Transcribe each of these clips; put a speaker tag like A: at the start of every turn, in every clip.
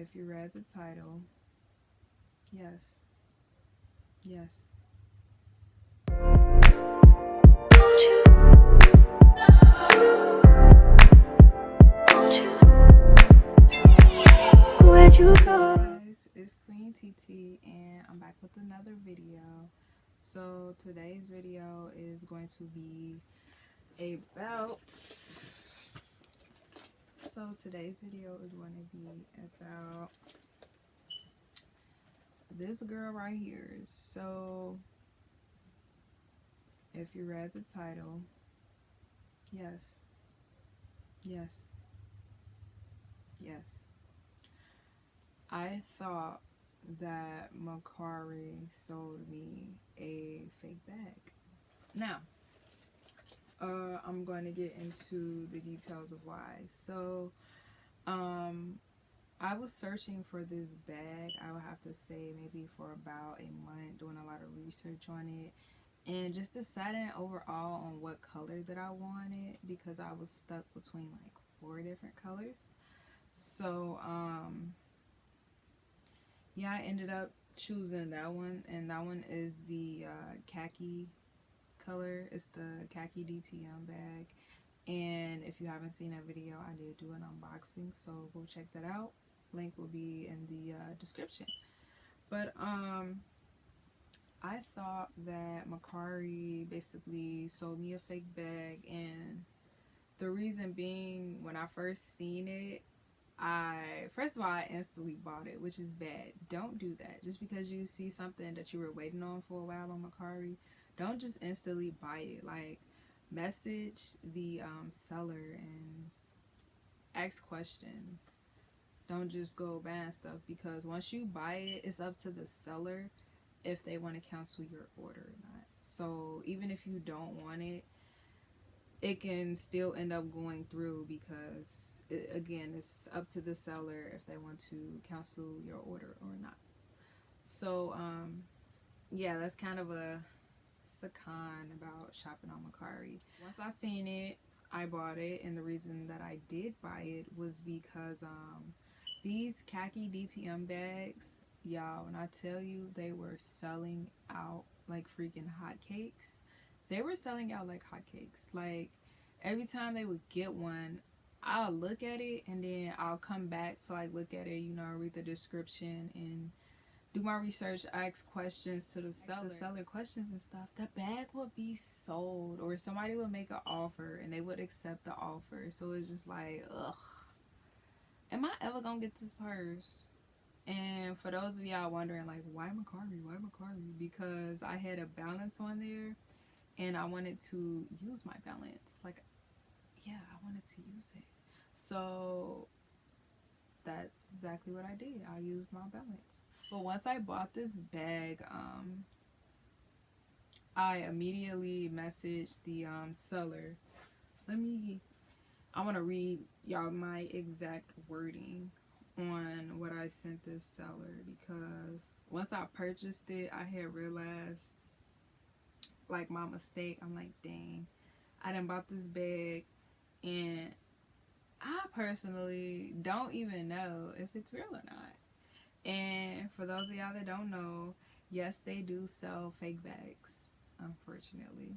A: If you read the title, yes, yes. Where'd you go? Guys, it's Queen TT and I'm back with another video. So today's video is going to be about this girl right here. So if you read the title, yes, yes, yes. I thought that Mercari sold me a fake bag. Now, I'm going to get into the details of why. So, I was searching for this bag, I would have to say maybe for about a month, doing a lot of research on it and just deciding overall on what color that I wanted, because I was stuck between like 4 different colors. So yeah, I ended up choosing that one, and that one is the khaki color. It's the khaki DTM bag, and if you haven't seen that video, I did do an unboxing, so go check that out. Link will be in the description. But I thought that Mercari basically sold me a fake bag, and the reason being, when I first seen it, first of all, I instantly bought it, which is bad. Don't do that. Just because you see something that you were waiting on for a while on Mercari, don't just instantly buy it. Like, message the seller and ask questions. Don't just go buying stuff, because once you buy it, it's up to the seller if they want to cancel your order or not. So even if you don't want it, it can still end up going through, because again, it's up to the seller if they want to cancel your order or not. So yeah, that's kind of a con about shopping on Mercari. Once I seen it, I bought it, and the reason that I did buy it was because these khaki DTM bags, y'all, when I tell you, they were selling out like freaking hotcakes. They were selling out like hotcakes. Like, every time they would get one, I'll look at it and then I'll come back to like look at it, read the description and do my research, ask questions to the seller questions and stuff. The bag would be sold, or somebody would make an offer and they would accept the offer. So it's just like, ugh, am I ever gonna get this purse? And for those of y'all wondering, like, why Mercari? Why Mercari? Because I had a balance on there and I wanted to use my balance. Like, yeah, I wanted to use it. So that's exactly what I did. I used my balance. But once I bought this bag, I immediately messaged the seller. I want to read y'all my exact wording on what I sent this seller, because once I purchased it, I had realized like my mistake. I'm like, dang, I done bought this bag and I personally don't even know if it's real or not. And for those of y'all that don't know, yes, they do sell fake bags, unfortunately.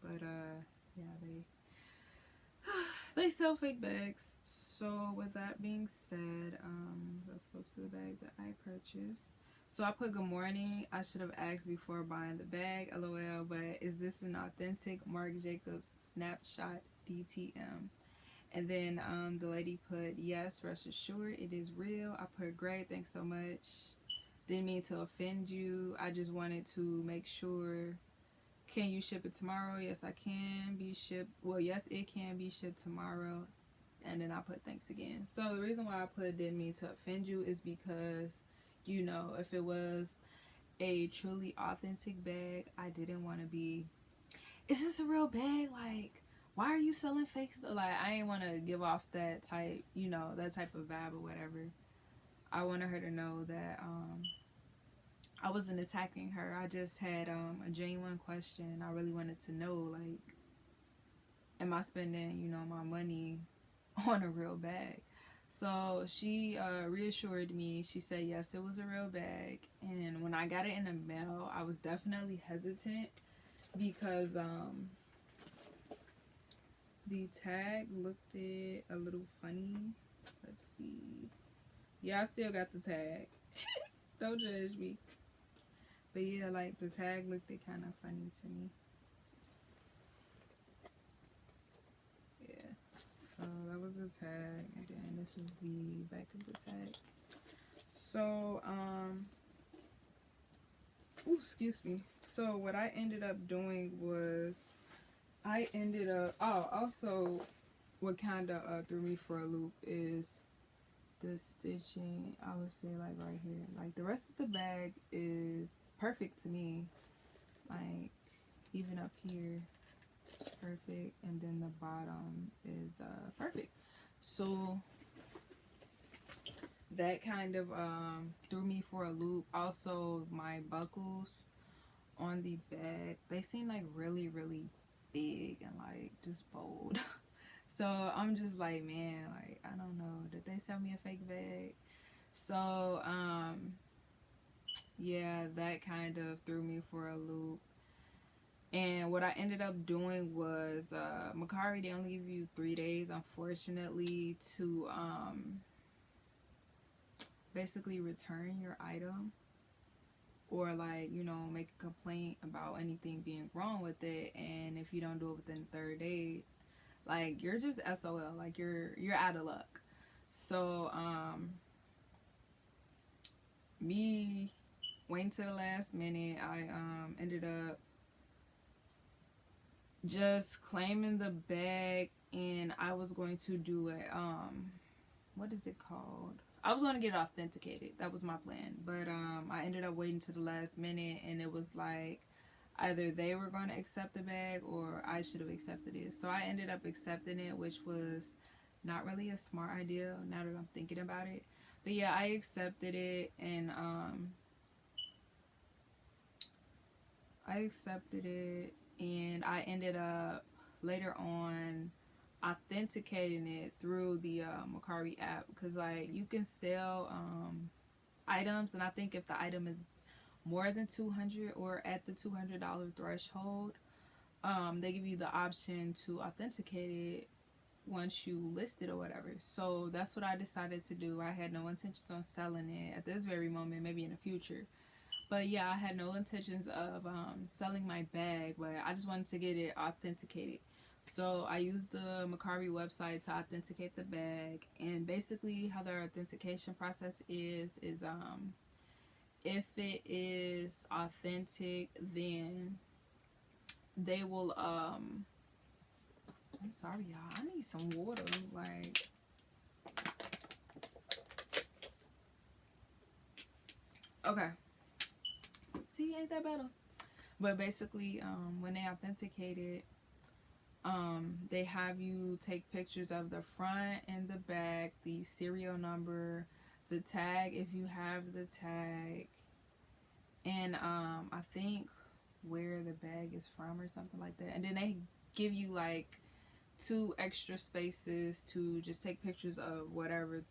A: But yeah, they sell fake bags. So with that being said, let's go to the bag that I purchased. So I put good morning. I should have asked before buying the bag, LOL, but is this an authentic Marc Jacobs Snapshot DTM? And then the lady put, yes, rest assured, it is real. I put, great, thanks so much. Didn't mean to offend you. I just wanted to make sure. Can you ship it tomorrow? Yes, I can be shipped. Well, yes, it can be shipped tomorrow. And then I put, thanks again. So the reason why I put didn't mean to offend you is because, if it was a truly authentic bag, I didn't want to be, is this a real bag? Like, why are you selling fake stuff? Like, I didn't want to give off that type, that type of vibe or whatever. I wanted her to know that I wasn't attacking her. I just had a genuine question. I really wanted to know, like, am I spending, my money on a real bag? So she reassured me. She said yes, it was a real bag. And when I got it in the mail, I was definitely hesitant because the tag looked it a little funny. Let's see. Yeah, I still got the tag. Don't judge me. But yeah, like the tag looked it kind of funny to me. Yeah. So that was the tag, and then this was the back of the tag. So ooh, excuse me. So what I ended up doing was also what kind of threw me for a loop is the stitching. I would say like right here, like the rest of the bag is perfect to me, like even up here perfect, and then the bottom is perfect. So that kind of threw me for a loop. Also, my buckles on the bag, they seem like really big and like just bold. So I'm just like, man, like I don't know, did they sell me a fake bag? So yeah, that kind of threw me for a loop. And what I ended up doing was Mercari, they only give you 3 days, unfortunately, to basically return your item, or like, you know, make a complaint about anything being wrong with it. And if you don't do it within the 3rd day, like you're just SOL, like you're out of luck. So me waiting to the last minute, I ended up just claiming the bag, and I was going to do it what is it called, I was going to get it authenticated. That was my plan. But I ended up waiting to the last minute, and it was like either they were going to accept the bag or I should have accepted it. So I ended up accepting it, which was not really a smart idea now that I'm thinking about it. But yeah, I accepted it, and I ended up later on authenticating it through the Mercari app, because like you can sell items, and I think if the item is more than 200 or at the $200 threshold, they give you the option to authenticate it once you list it or whatever. So that's what I decided to do. I had no intentions on selling it at this very moment, maybe in the future. But yeah, I had no intentions of selling my bag, but I just wanted to get it authenticated. So I used the Mercari website to authenticate the bag, and basically how their authentication process is if it is authentic, then they will I'm sorry y'all, I need some water. Like, okay, see, ain't that better? But basically when they authenticate it, they have you take pictures of the front and the back, the serial number, the tag if you have the tag, and I think where the bag is from or something like that. And then they give you like 2 extra spaces to just take pictures of whatever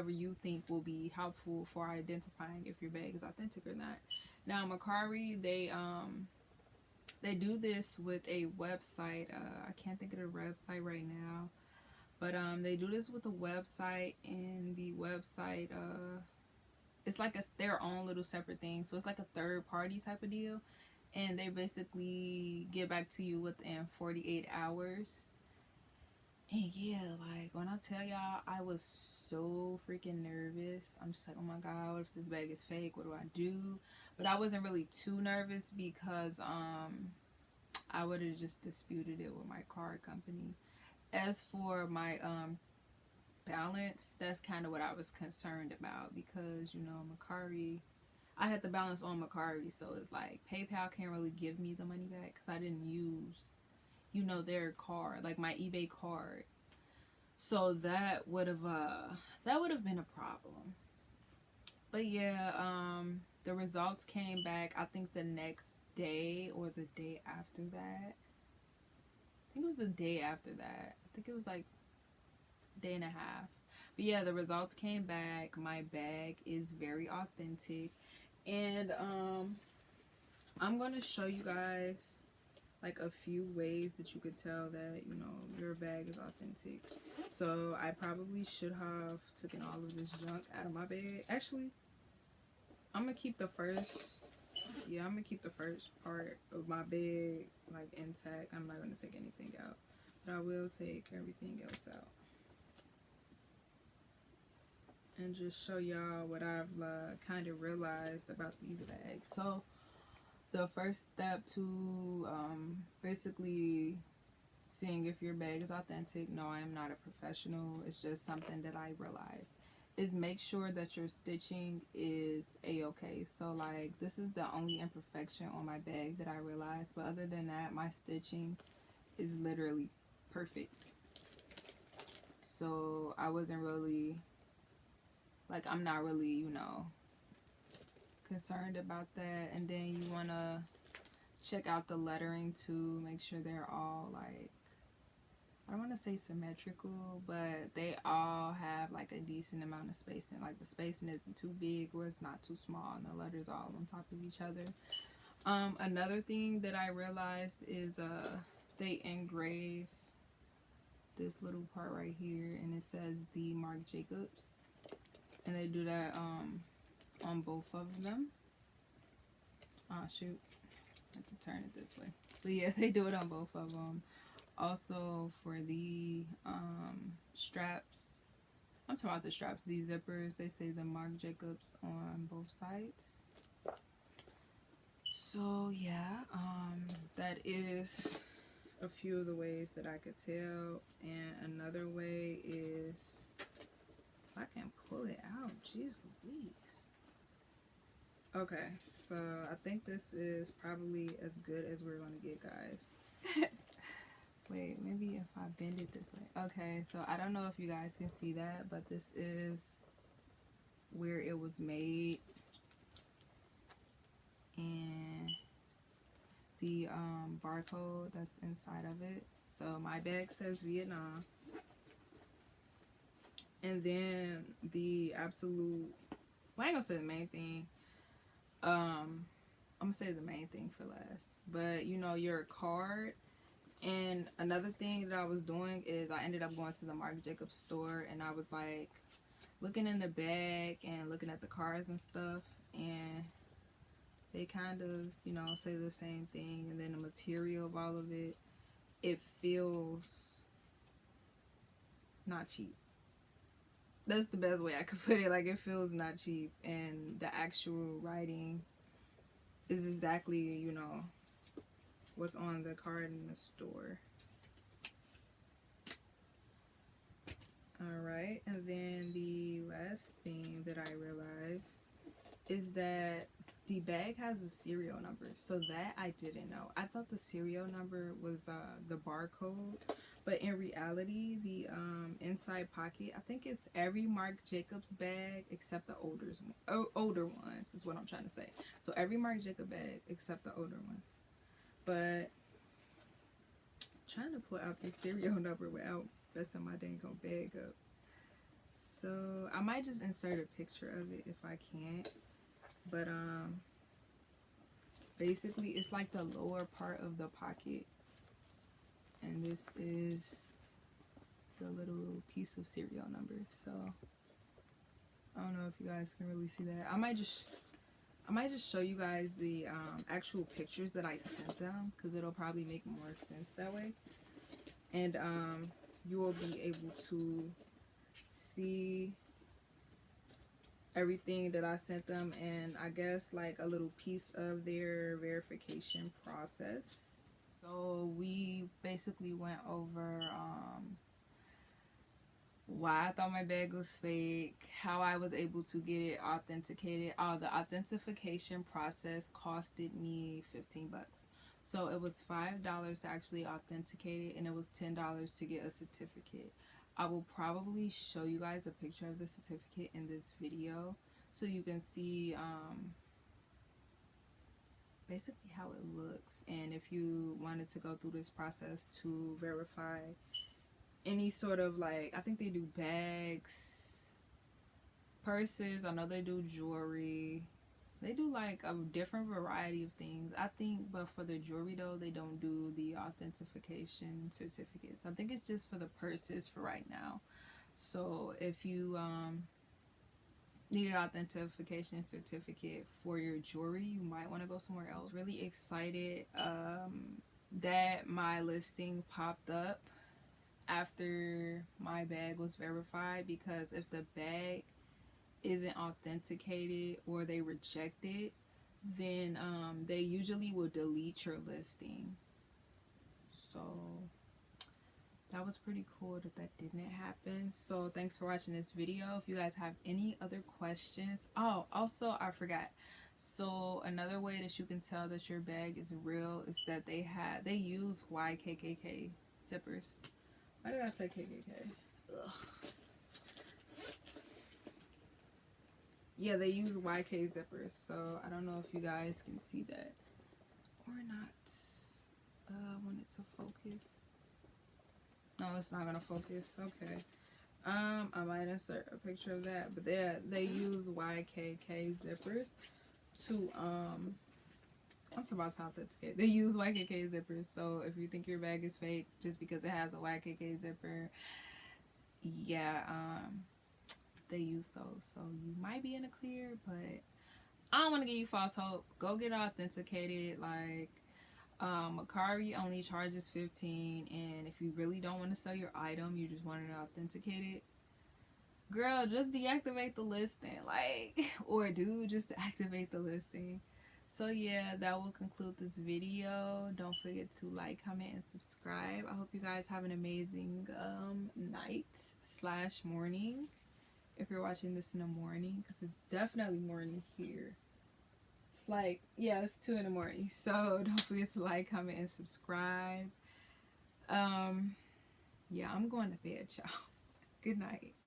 A: you think will be helpful for identifying if your bag is authentic or not. Now Mercari, they do this with a website. I can't think of the website right now, but they do this with a website, and the website it's like their own little separate thing. So it's like a third party type of deal, and they basically get back to you within 48 hours. And yeah, like when I tell y'all, I was so freaking nervous. I'm just like, oh my god, what if this bag is fake? What do I do? But I wasn't really too nervous because I would have just disputed it with my card company. As for my balance, that's kind of what I was concerned about, because you know Mercari, I had the balance on Mercari, so it's like PayPal can't really give me the money back because I didn't use, you know, their card, like my eBay card. So that would have been a problem. But yeah, the results came back, I think the next day or the day after that. I think it was the day after that. I think it was like a day and a half. But yeah, the results came back. My bag is very authentic. And I'm going to show you guys like a few ways that you could tell that, you know, your bag is authentic. So I probably should have taken all of this junk out of my bag. Actually, I'm going to keep the first, yeah, I'm going to keep the first part of my bag like intact. I'm not going to take anything out, but I will take everything else out. And just show y'all what I've kind of realized about these bags. So the first step to basically seeing if your bag is authentic, no, I am not a professional, it's just something that I realized, is make sure that your stitching is a-okay. So like this is the only imperfection on my bag that I realized, but other than that, my stitching is literally perfect. So I wasn't really, like, I'm not really, you know, concerned about that. And then you want to check out the lettering too, make sure they're all like, I don't want to say symmetrical, but they all have like a decent amount of spacing. Like the spacing isn't too big or it's not too small, and the letters are all on top of each other. Another thing that I realized is they engrave this little part right here, and it says the Marc Jacobs, and they do that on both of them. Oh shoot, I have to turn it this way. But yeah, they do it on both of them. Also for the straps, I'm talking about the straps, these zippers, they say the Marc Jacobs on both sides. So yeah, that is a few of the ways that I could tell. And another way is, if I can pull it out, jeez Louise. Okay, so I think this is probably as good as we're gonna get, guys. Wait, maybe if I bend it this way. Okay, so I don't know if you guys can see that, but this is where it was made. And the barcode that's inside of it. So my bag says Vietnam. And then the absolute, well, I ain't gonna say the main thing. I'm gonna say the main thing for last. But you know, your card. And another thing that I was doing is I ended up going to the Marc Jacobs store, and I was like looking in the bag and looking at the cards and stuff, and they kind of, you know, say the same thing. And then the material of all of it, it feels not cheap. That's the best way I could put it. Like, it feels not cheap, and the actual writing is exactly, you know, what's on the card in the store. Alright, and then the last thing that I realized is that the bag has a serial number. So that I didn't know. I thought the serial number was the barcode, but in reality, the inside pocket, I think it's every Marc Jacobs bag except the older ones is what I'm trying to say. So every Marc Jacobs bag except the older ones. But trying to pull out the serial number without messing my dang on bag up. So I might just insert a picture of it if I can't. But basically it's like the lower part of the pocket, and this is the little piece of serial number. So I don't know if you guys can really see that. I might just show you guys the actual pictures that I sent them, because it'll probably make more sense that way. And you will be able to see everything that I sent them, and I guess like a little piece of their verification process. So we basically went over why I thought my bag was fake, how I was able to get it authenticated. The authentication process costed me 15 bucks. So it was $5 to actually authenticate it, and it was $10 to get a certificate. I will probably show you guys a picture of the certificate in this video so you can see basically how it looks, and if you wanted to go through this process to verify any sort of, like, I think they do bags, purses. I know they do jewelry. They do like a different variety of things, I think. But for the jewelry though, they don't do the authentication certificates. I think it's just for the purses for right now. So if you need an authentication certificate for your jewelry, you might want to go somewhere else. Really excited that my listing popped up after my bag was verified, because if the bag isn't authenticated or they reject it, then they usually will delete your listing. So that was pretty cool that that didn't happen. So thanks for watching this video. If you guys have any other questions, oh, also I forgot, so another way that you can tell that your bag is real is that they use YKKK zippers. Why did I say KKK? Ugh. Yeah, they use YK zippers, so I don't know if you guys can see that or not. I want it to focus. No, it's not gonna focus. Okay. I might insert a picture of that, but they use YKK zippers to I'm about to authenticate. They use YKK zippers, so if you think your bag is fake just because it has a YKK zipper, yeah, they use those, so you might be in the clear, but I don't want to give you false hope. Go get authenticated. Like, Mercari only charges $15, and if you really don't want to sell your item, you just want to authenticate it, girl, just deactivate the listing. Like, or dude, just deactivate the listing. So yeah, that will conclude this video. Don't forget to like, comment, and subscribe. I hope you guys have an amazing night / morning if you're watching this in the morning, because it's definitely morning here. It's like, yeah, it's 2 in the morning. So don't forget to like, comment, and subscribe. Yeah, I'm going to bed, y'all. Good night.